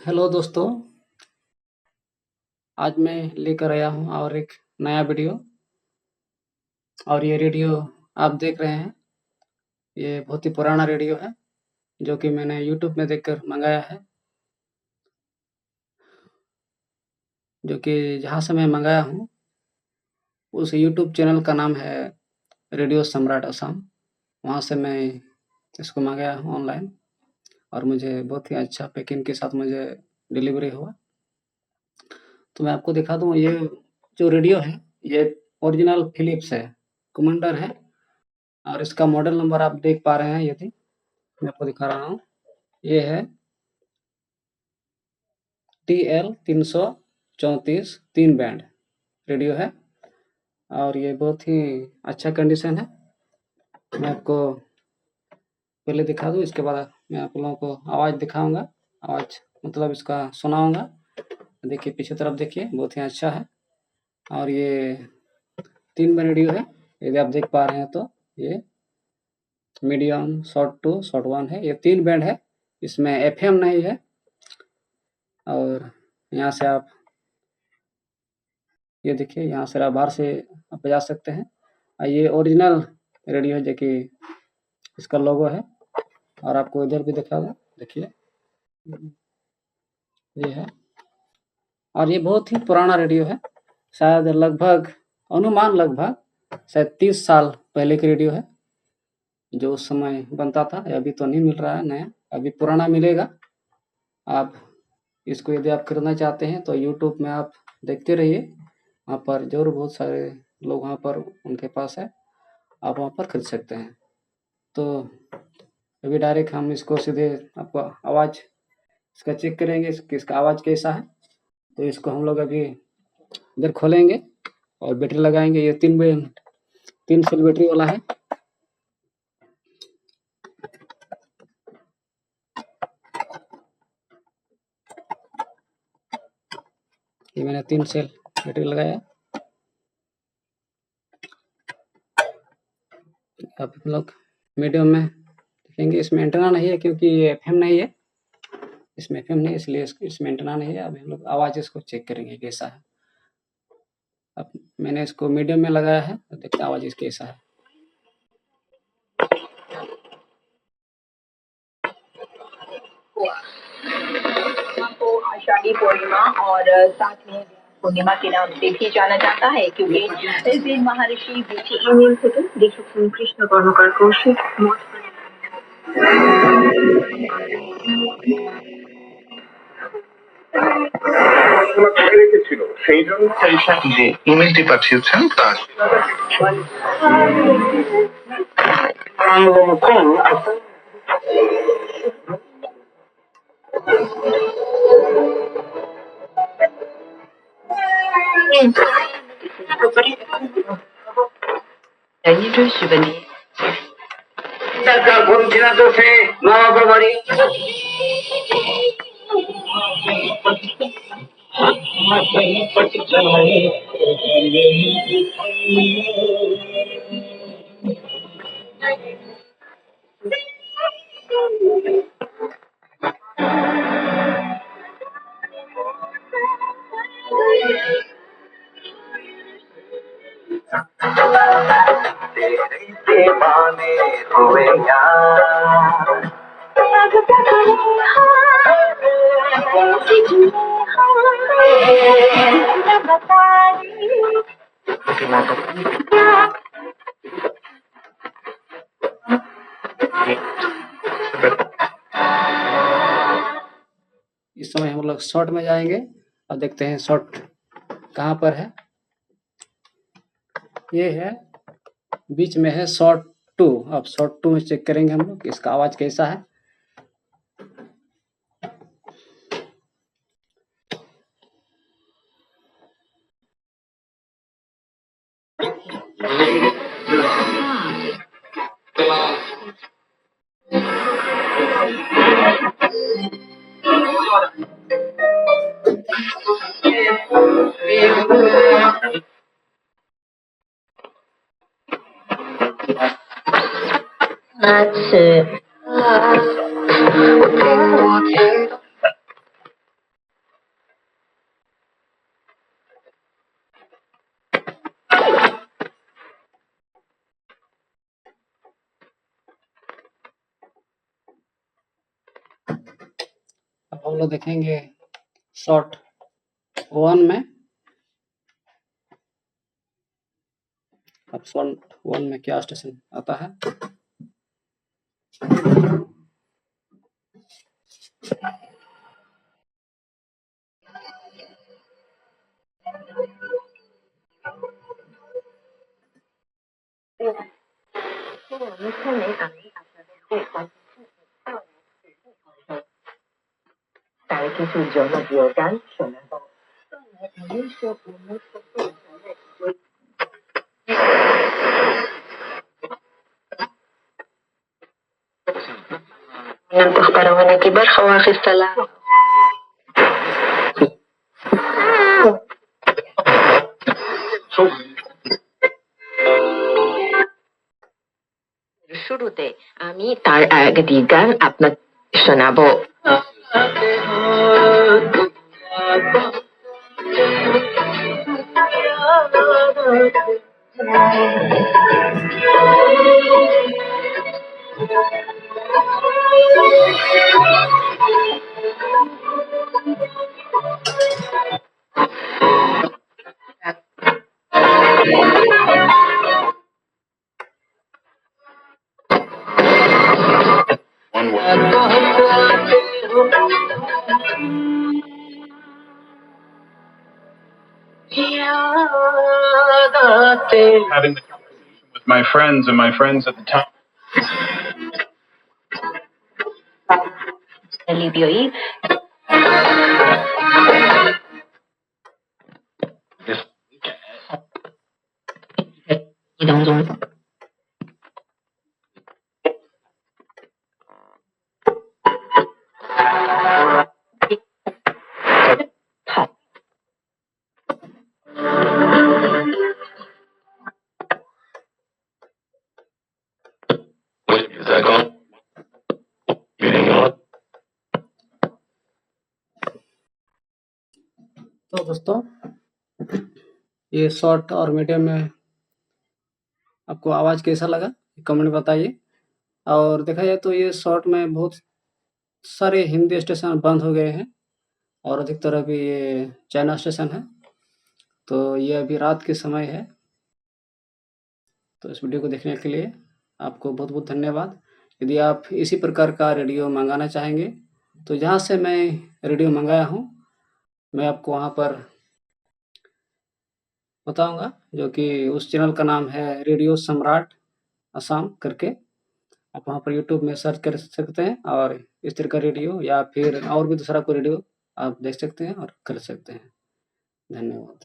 Hello दोस्तों, आज मैं लेकर आया हूँ और एक नया वीडियो। और ये रेडियो आप देख रहे हैं, ये बहुत ही पुराना रेडियो है जो कि मैंने यूट्यूब में देखकर मंगाया है। जो कि जहाँ से मैं मंगाया हूँ उस यूट्यूब चैनल का नाम है रेडियो सम्राट असम। वहाँ से मैं इसको मंगाया हूँ ऑनलाइन और मुझे बहुत ही अच्छा पैकिंग के साथ मुझे डिलीवरी हुआ। तो मैं आपको दिखा दूँ, ये जो रेडियो है ये ओरिजिनल फिलिप्स है, कमांडर है। और इसका मॉडल नंबर आप देख पा रहे हैं, यदि मैं आपको दिखा रहा हूँ, ये है TL 334 3 बैंड रेडियो है और ये बहुत ही अच्छा कंडीशन है। मैं आपको पहले दिखा दूँ, इसके बाद मैं आप लोगों को आवाज़ दिखाऊंगा, आवाज़ मतलब इसका सुनाऊंगा। देखिए पीछे तरफ देखिए, बहुत ही अच्छा है। और ये 3 बैंड रेडियो है, यदि आप देख पा रहे हैं तो। ये मीडियम, शॉर्ट 2, शॉर्ट 1 है। ये 3 बैंड है, इसमें FM नहीं है। और यहाँ से आप ये देखिए, यहाँ से आप बाहर से आप बजा सकते हैं। ये ओरिजिनल रेडियो है जो कि इसका लोगो है। और आपको इधर भी दिखा दूँ, देखिए ये है। और ये बहुत ही पुराना रेडियो है, शायद लगभग अनुमान लगभग शायद 30 साल पहले की रेडियो है जो उस समय बनता था। अभी तो नहीं मिल रहा है नया, अभी पुराना मिलेगा। आप इसको यदि आप खरीदना चाहते हैं तो यूट्यूब में आप देखते रहिए, वहाँ पर ज़रूर बहुत सारे लोग वहाँ पर उनके पास है, आप वहाँ पर खरीद सकते हैं। तो अभी डायरेक्ट हम इसको सीधे आपको आवाज़ इसका चेक करेंगे कि इसका आवाज़ कैसा है। तो इसको हम लोग अभी इधर खोलेंगे और बैटरी लगाएंगे। ये 3 सेल बैटरी वाला है। ये मैंने 3 सेल बैटरी लगाया। अब हम लोग मीडियम में देखेंगे। इसमें एंटेना नहीं है क्योंकि ये FM नहीं है, इसमें FM नहीं है, इसलिए इसमें एंटेना नहीं है। अभी हम लोग आवाज़ इसको चेक करेंगे कैसा है। अब मैंने इसको मीडियम में लगाया है, तो देखते हैं आवाज़ इसकी कैसा है। को आषाढ़ी पूर्णिमा और साथ में पूर्णिमा के नाम से भी जाना जाता है, क्योंकि इस दिन महर्षि देखिए कृष्ण कर्णकर कौशिक मोक्ष রেখেছিল, সেই জন্য যে ইমেলটি পাঠিয়েছেন তার दीवाने हुए यार इस समय हम लोग शॉर्ट में जाएंगे और देखते हैं शॉर्ट कहाँ पर है। ये है बीच में है शॉर्ट 2। अब शॉर्ट 2 में चेक करेंगे हम लोग इसका आवाज़ कैसा है। That's it. हम लोग देखेंगे शॉर्ट 1 में। अब शॉर्ट 1 में क्या स्टेशन आता है? Ng barka wakistala. শুরুতে আমি তার আগে গান আপনার শোনাবো। Having the conversation with my friends and my friends at the time. Alivio'y当中。तो दोस्तों ये शॉर्ट और मीडियम में आपको आवाज़ कैसा लगा कमेंट बताइए। और देखा जाए तो ये शॉर्ट में बहुत सारे हिंदी स्टेशन बंद हो गए हैं और अधिकतर अभी ये चाइना स्टेशन है। तो ये अभी रात के समय है। तो इस वीडियो को देखने के लिए आपको बहुत-बहुत धन्यवाद। यदि आप इसी प्रकार का रेडियो मंगाना चाहेंगे तो जहाँ से मैं रेडियो मंगाया हूँ मैं आपको वहाँ पर बताऊँगा, जो कि उस चैनल का नाम है रेडियो सम्राट असम करके। आप वहाँ पर यूट्यूब में सर्च कर सकते हैं और इस तरह का रेडियो या फिर और भी दूसरा कोई रेडियो आप देख सकते हैं और कर सकते हैं। धन्यवाद।